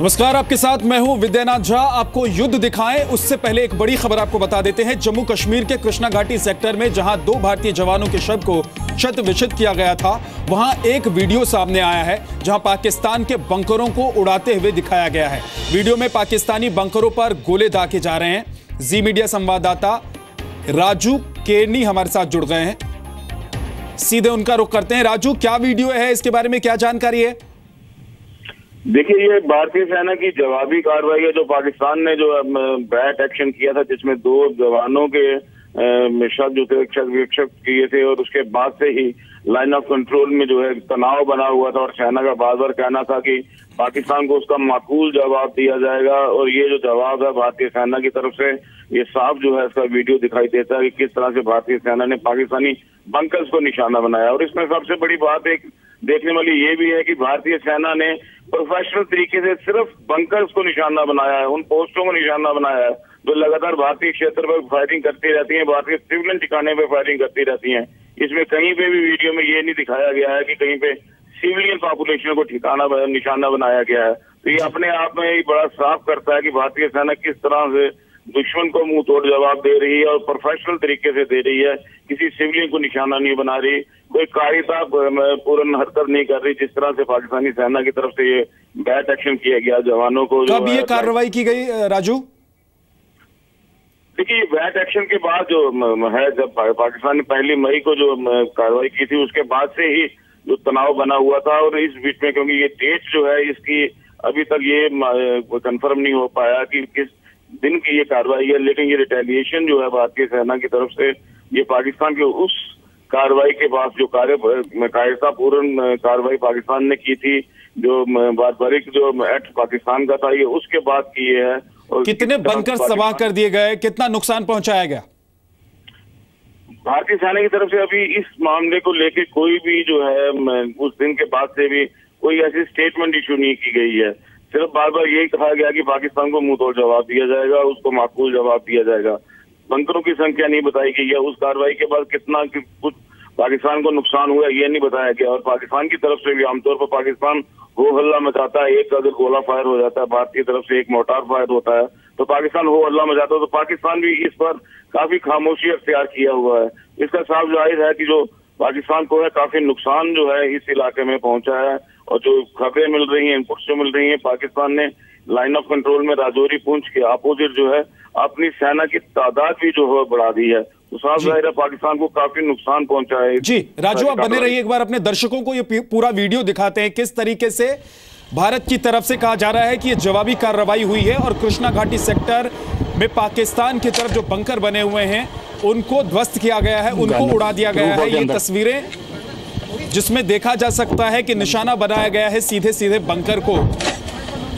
नमस्कार, आपके साथ मैं हूं विद्यानाथ झा। आपको युद्ध दिखाएं उससे पहले एक बड़ी खबर आपको बता देते हैं। जम्मू कश्मीर के कृष्णा घाटी सेक्टर में जहां 2 भारतीय जवानों के शव को शत विक्षत किया गया था, वहां एक वीडियो सामने आया है जहां पाकिस्तान के बंकरों को उड़ाते हुए दिखाया गया है। वीडियो में पाकिस्तानी बंकरों पर गोले दागे जा रहे हैं। जी मीडिया संवाददाता राजू केरनी हमारे साथ जुड़ गए हैं, सीधे उनका रुख करते हैं। राजू, क्या वीडियो है, इसके बारे में क्या जानकारी है? देखिए, ये भारतीय सेना की जवाबी कार्रवाई है जो पाकिस्तान ने जो बैट एक्शन किया था, जिसमें 2 जवानों के शव जो थे विक्षत किए थे, और उसके बाद से ही लाइन ऑफ कंट्रोल में जो है तनाव बना हुआ था और सेना का बार बार कहना था कि पाकिस्तान को उसका माकूल जवाब दिया जाएगा। और ये जो जवाब है भारतीय सेना की तरफ से, ये साफ जो है इसका वीडियो दिखाई देता है कि किस तरह से भारतीय सेना ने पाकिस्तानी बंकर्स को निशाना बनाया। और इसमें सबसे बड़ी बात एक देखने वाली ये भी है कि भारतीय सेना ने प्रोफेशनल तरीके से सिर्फ बंकर्स को निशाना बनाया है, उन पोस्टों को निशाना बनाया है जो लगातार भारतीय क्षेत्र पर फायरिंग करती रहती हैं, भारतीय सिविलियन ठिकाने पर फायरिंग करती रहती हैं। इसमें कहीं पे भी वीडियो में ये नहीं दिखाया गया है कि कहीं पे सिविलियन पॉपुलेशन को ठिकाना निशाना बनाया गया है। तो ये अपने आप में ही बड़ा साफ करता है कि भारतीय सेना किस तरह से दुश्मन को मुंह तोड़ जवाब दे रही है और प्रोफेशनल तरीके से दे रही है। किसी सिविलियन को निशाना नहीं बना रही, कोई कायरता पूर्ण हरकत नहीं कर रही, जिस तरह से पाकिस्तानी सेना की तरफ से ये बैट एक्शन किया गया जवानों को। कब ये कार्रवाई की गई राजू? देखिए, बैट एक्शन के बाद जो है, जब पाकिस्तान ने 1 मई को जो कार्रवाई की थी, उसके बाद से ही जो तनाव बना हुआ था। और इस बीच में क्योंकि ये डेट जो है इसकी अभी तक ये कंफर्म नहीं हो पाया कि किस दिन की ये कार्रवाई है, लेकिन ये रिटेलिएशन जो है भारतीय सेना की तरफ से, ये पाकिस्तान के उस कार्रवाई के बाद जो कायरता पूर्ण कार्रवाई पाकिस्तान ने की थी, जो बारबारिक जो एक्ट पाकिस्तान का था, ये उसके बाद की ये है। और कितने बंकर तबाह कर दिए गए, कितना नुकसान पहुंचाया गया? भारतीय सेना की तरफ से अभी इस मामले को लेकर कोई भी जो है उस दिन के बाद से भी कोई ऐसी स्टेटमेंट इशू नहीं की गई है। सिर्फ बार बार यही कहा गया कि पाकिस्तान को मुंह तोड़ जवाब दिया जाएगा, उसको माकूल जवाब दिया जाएगा। बंकरों की संख्या नहीं बताई गई है, उस कार्रवाई के बाद कितना कुछ पाकिस्तान को नुकसान हुआ ये नहीं बताया गया। और पाकिस्तान की तरफ से भी आमतौर पर पाकिस्तान हो हल्ला मचाता है, एक अगर गोला फायर हो जाता है, भारतीय तरफ से एक मोर्टार फायर होता है तो पाकिस्तान हो हल्ला मचाता है। तो पाकिस्तान भी इस पर काफी खामोशी अख्तियार किया हुआ है। इसका साफ जाहिर है कि जो पाकिस्तान को है काफी नुकसान जो है इस इलाके में पहुंचा है। और जो खबरें मिल रही हैं, इनपुट्स जो मिल रही हैं, पाकिस्तान ने लाइन ऑफ कंट्रोल में राजौरी पुंछ के अपोजिट जो है अपनी सेना की तादाद भी जो है बढ़ा दी है। तो साफ जाहिर है पाकिस्तान को काफी नुकसान पहुंचा है। जी राजू, आप बने रहिए, एक बार अपने दर्शकों को ये पूरा वीडियो दिखाते हैं किस तरीके से भारत की तरफ से कहा जा रहा है कि ये जवाबी कार्रवाई हुई है और कृष्णा घाटी सेक्टर में पाकिस्तान की तरफ जो बंकर बने हुए हैं उनको ध्वस्त किया गया है, उनको उड़ा दिया गया है। ये तस्वीरें जिसमें देखा जा सकता है कि निशाना बनाया गया है सीधे सीधे बंकर को।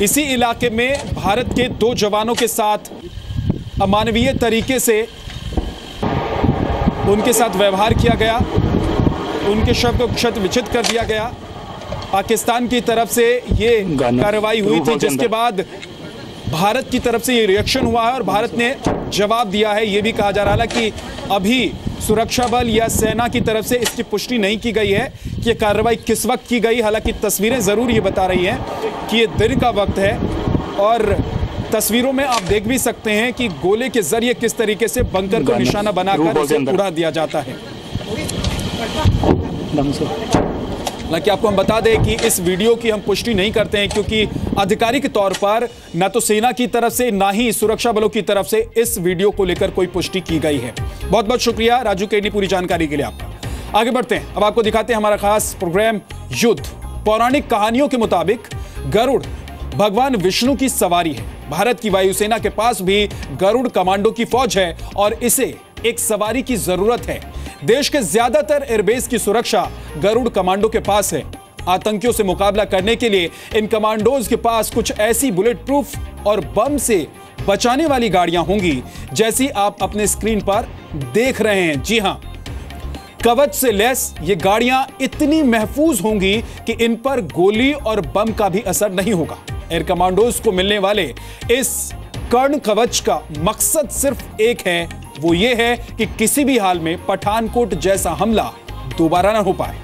इसी इलाके में भारत के 2 जवानों के साथ अमानवीय तरीके से उनके साथ व्यवहार किया गया, उनके शव को क्षत विक्षत कर दिया गया। पाकिस्तान की तरफ से ये कार्रवाई हुई थी, जिसके बाद भारत की तरफ से ये रिएक्शन हुआ है और भारत ने जवाब दिया है। ये भी कहा जा रहा है कि अभी सुरक्षा बल या सेना की तरफ से इसकी पुष्टि नहीं की गई है कि ये कार्रवाई किस वक्त की गई। हालांकि तस्वीरें जरूर ये बता रही हैं कि ये दिन का वक्त है और तस्वीरों में आप देख भी सकते हैं कि गोले के जरिए किस तरीके से बंकर को निशाना बनाकर उसे उड़ा दिया जाता है। हालांकि आपको हम बता दें कि इस वीडियो की हम पुष्टि नहीं करते हैं क्योंकि आधिकारिक तौर पर न तो सेना की तरफ से ना ही सुरक्षा बलों की तरफ से इस वीडियो को लेकर कोई पुष्टि की गई है। बहुत बहुत शुक्रिया राजू केरनी पूरी जानकारी के लिए आपका। आगे बढ़ते हैं, अब आपको दिखाते हैं हमारा खास प्रोग्राम युद्ध। पौराणिक कहानियों के मुताबिक गरुड़ भगवान विष्णु की सवारी है। भारत की वायुसेना के पास भी गरुड़ कमांडो की फौज है और इसे एक सवारी की जरूरत है। देश के ज्यादातर एयरबेस की सुरक्षा गरुड़ कमांडो के पास है। आतंकियों से मुकाबला करने के लिए इन कमांडोज के पास कुछ ऐसी बुलेट प्रूफ और बम से बचाने वाली गाड़ियां होंगी जैसी आप अपने स्क्रीन पर देख रहे हैं। जी हां, कवच से लैस ये गाड़ियां इतनी महफूज होंगी कि इन पर गोली और बम का भी असर नहीं होगा। एयर कमांडोज को मिलने वाले इस कर्ण कवच का मकसद सिर्फ एक है, वो ये है कि किसी भी हाल में पठानकोट जैसा हमला दोबारा ना हो पाए।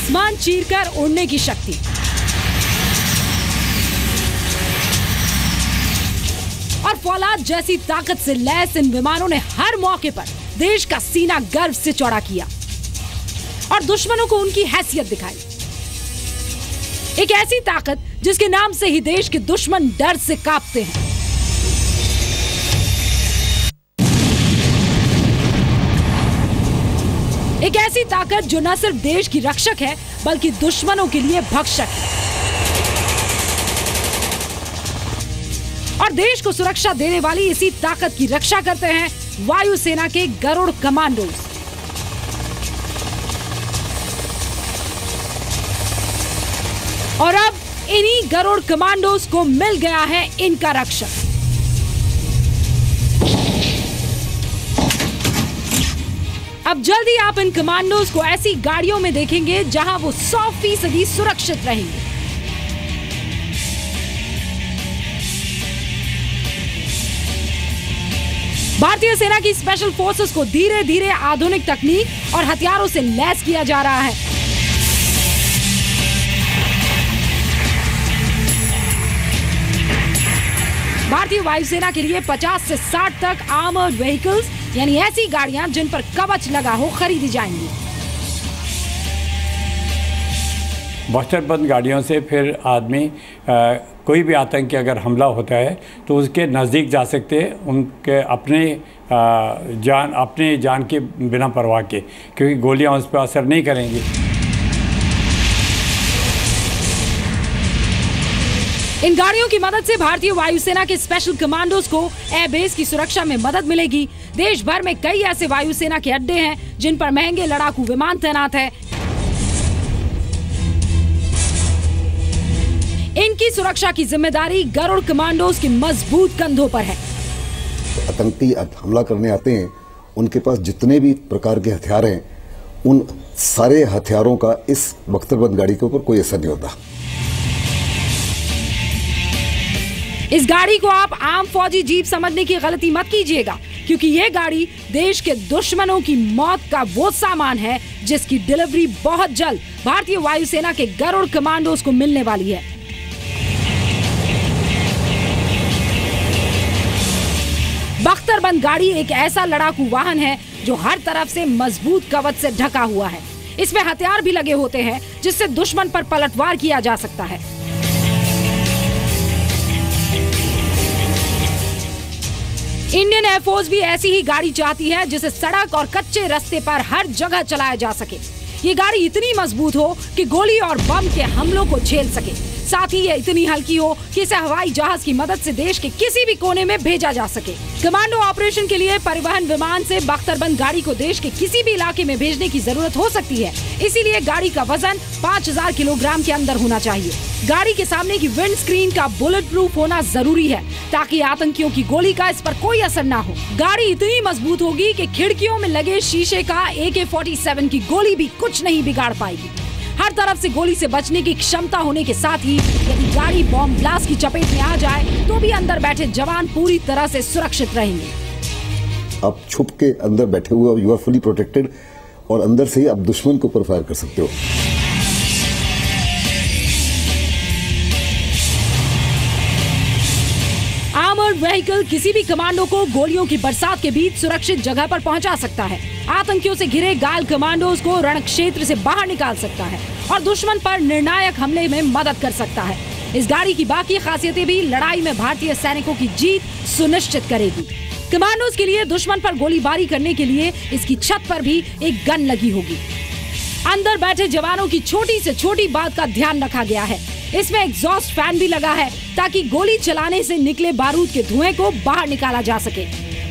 आसमान चीरकर उड़ने की शक्ति। और फौलाद जैसी ताकत से लैस इन विमानों ने हर मौके पर देश का सीना गर्व से चौड़ा किया और दुश्मनों को उनकी हैसियत दिखाई। एक ऐसी ताकत जिसके नाम से ही देश के दुश्मन डर से कांपते हैं। एक ऐसी ताकत जो न सिर्फ देश की रक्षक है बल्कि दुश्मनों के लिए भक्षक है। और देश को सुरक्षा देने वाली इसी ताकत की रक्षा करते हैं वायुसेना के गरुड़ कमांडोज। और अब इन्हीं गरुड़ कमांडोज को मिल गया है इनका रक्षक। अब जल्दी आप इन कमांडोज को ऐसी गाड़ियों में देखेंगे जहां वो 100% सुरक्षित रहेंगे। भारतीय सेना की स्पेशल फोर्सेस को धीरे धीरे आधुनिक तकनीक और हथियारों से लैस किया जा रहा है। भारतीय वायुसेना के लिए 50 से 60 तक आर्मर्ड व्हीकल्स यानी ऐसी गाड़ियां जिन पर कवच लगा हो खरीदी जाएंगी। बख्तरबंद गाड़ियों से फिर आदमी कोई भी आतंकी अगर हमला होता है तो उसके नज़दीक जा सकते हैं, उनके अपने जान के बिना परवाह के, क्योंकि गोलियां उस पर असर नहीं करेंगी। इन गाड़ियों की मदद से भारतीय वायुसेना के स्पेशल कमांडोज को एयरबेस की सुरक्षा में मदद मिलेगी। देश भर में कई ऐसे वायुसेना के अड्डे हैं जिन पर महंगे लड़ाकू विमान तैनात है। इनकी सुरक्षा की जिम्मेदारी गरुड़ कमांडोज के मजबूत कंधों पर है। आतंकी हमला करने आते हैं, उनके पास जितने भी प्रकार के हथियार हैं, उन सारे हथियारों का इस बख्तरबंद गाड़ी के ऊपर कोई असर नहीं होता। इस गाड़ी को आप आम फौजी जीप समझने की गलती मत कीजिएगा, क्योंकि ये गाड़ी देश के दुश्मनों की मौत का वो सामान है जिसकी डिलीवरी बहुत जल्द भारतीय वायुसेना के गरुड़ कमांडोज को मिलने वाली है। बख्तरबंद गाड़ी एक ऐसा लड़ाकू वाहन है जो हर तरफ से मजबूत कवच से ढका हुआ है। इसमें हथियार भी लगे होते हैं जिससे दुश्मन पर पलटवार किया जा सकता है। इंडियन एयरफोर्स भी ऐसी ही गाड़ी चाहती है जिसे सड़क और कच्चे रास्ते पर हर जगह चलाया जा सके। ये गाड़ी इतनी मजबूत हो कि गोली और बम के हमलों को झेल सके, साथ ही ये इतनी हल्की हो कि इसे हवाई जहाज की मदद से देश के किसी भी कोने में भेजा जा सके। कमांडो ऑपरेशन के लिए परिवहन विमान से बख्तरबंद गाड़ी को देश के किसी भी इलाके में भेजने की जरूरत हो सकती है, इसीलिए गाड़ी का वजन 5000 किलोग्राम के अंदर होना चाहिए। गाड़ी के सामने की विंड स्क्रीन का बुलेट प्रूफ होना जरूरी है ताकि आतंकियों की गोली का इस पर कोई असर ना हो। गाड़ी इतनी मजबूत होगी कि खिड़कियों में लगे शीशे का AK-47 की गोली भी कुछ नहीं बिगाड़ पाएगी। हर तरफ से गोली से बचने की क्षमता होने के साथ ही यदि गाड़ी बॉम्ब ब्लास्ट की चपेट में आ जाए तो भी अंदर बैठे जवान पूरी तरह से सुरक्षित रहेंगे। आप छुप के अंदर बैठे हुए, यू आर फुली प्रोटेक्टेड, और अंदर से ही आप दुश्मन के ऊपर फायर कर सकते हो। आर्मर्ड व्हीकल किसी भी कमांडो को गोलियों की बरसात के बीच सुरक्षित जगह पर पहुंचा सकता है, आतंकियों से घिरे घायल कमांडोज को रण क्षेत्र से बाहर निकाल सकता है और दुश्मन पर निर्णायक हमले में मदद कर सकता है। इस गाड़ी की बाकी खासियतें भी लड़ाई में भारतीय सैनिकों की जीत सुनिश्चित करेगी। कमांडोज के लिए दुश्मन पर गोलीबारी करने के लिए इसकी छत पर भी एक गन लगी होगी। अंदर बैठे जवानों की छोटी से छोटी बात का ध्यान रखा गया है। इसमें एग्जॉस्ट फैन भी लगा है ताकि गोली चलाने से निकले बारूद के धुएं को बाहर निकाला जा सके।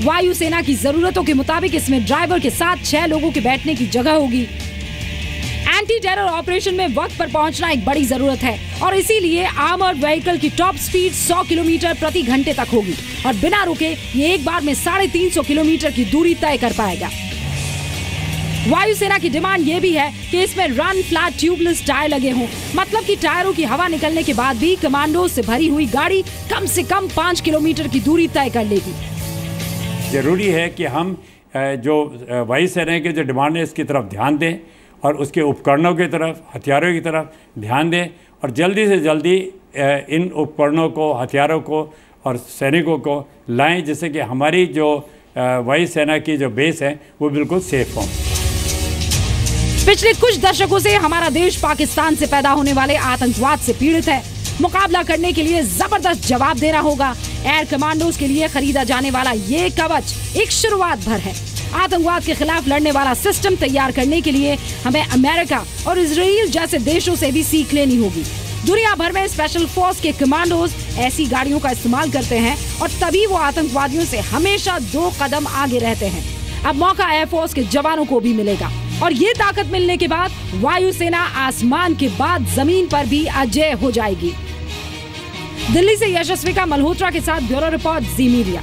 वायुसेना की जरूरतों के मुताबिक इसमें ड्राइवर के साथ 6 लोगों के बैठने की जगह होगी। एंटी टेरर ऑपरेशन में वक्त पर पहुंचना एक बड़ी जरूरत है और इसीलिए आर्मर्ड व्हीकल की टॉप स्पीड 100 किलोमीटर प्रति घंटे तक होगी और बिना रुके ये एक बार में 350 किलोमीटर की दूरी तय कर पाएगा। वायुसेना की डिमांड ये भी है कि इसमें रन फ्लैट ट्यूबलेस टायर लगे हों, मतलब कि टायरों की हवा निकलने के बाद भी कमांडो से भरी हुई गाड़ी कम से कम 5 किलोमीटर की दूरी तय कर लेगी। जरूरी है कि हम जो वायुसेना के जो डिमांड है इसकी तरफ ध्यान दें और उसके उपकरणों की तरफ, हथियारों की तरफ ध्यान दें और जल्दी से जल्दी इन उपकरणों को, हथियारों को और सैनिकों को लाएं, जिससे कि हमारी जो वायुसेना की जो बेस है वो बिल्कुल सेफ हों। पिछले कुछ दशकों से हमारा देश पाकिस्तान से पैदा होने वाले आतंकवाद से पीड़ित है। मुकाबला करने के लिए जबरदस्त जवाब देना होगा। एयर कमांडोज के लिए खरीदा जाने वाला ये कवच एक शुरुआत भर है। आतंकवाद के खिलाफ लड़ने वाला सिस्टम तैयार करने के लिए हमें अमेरिका और इजराइल जैसे देशों से भी सीख लेनी होगी। दुनिया भर में स्पेशल फोर्स के कमांडोज ऐसी गाड़ियों का इस्तेमाल करते हैं और तभी वो आतंकवादियों से हमेशा 2 कदम आगे रहते हैं। अब मौका एयरफोर्स के जवानों को भी मिलेगा और ये ताकत मिलने के बाद वायुसेना आसमान के बाद जमीन पर भी अजेय हो जाएगी। दिल्ली से यशस्विका मल्होत्रा के साथ ब्यूरो रिपोर्ट, जी मीडिया।